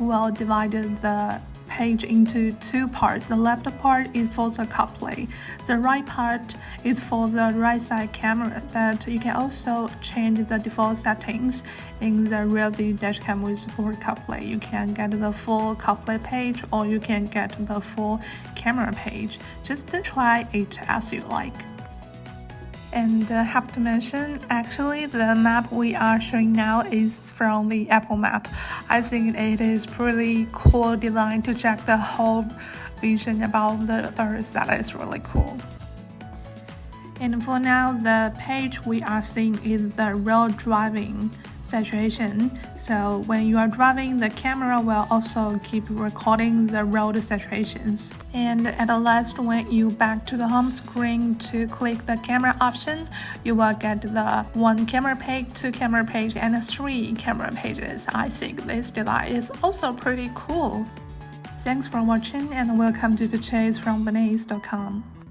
will divide the page into two parts. The left part is for the CarPlay. The right part is for the right side camera, but you can also change the default settings in the Rearview dashcam with support CarPlay. You can get the full CarPlay page or you can get the full camera page. Just try it as you like. And have to mention, actually, the map we are showing now is from the Apple Map. I think it is pretty cool design to check the whole vision about the Earth. That is really cool. And for now, the page we are seeing is the road driving situation. So when you are driving, the camera will also keep recording the road situations. And at the last, when you back to the home screen to click the camera option, you will get the 1 camera page, 2 camera page, and 3 camera pages. I think this design is also pretty cool. Thanks for watching and welcome to purchase from Binize.com.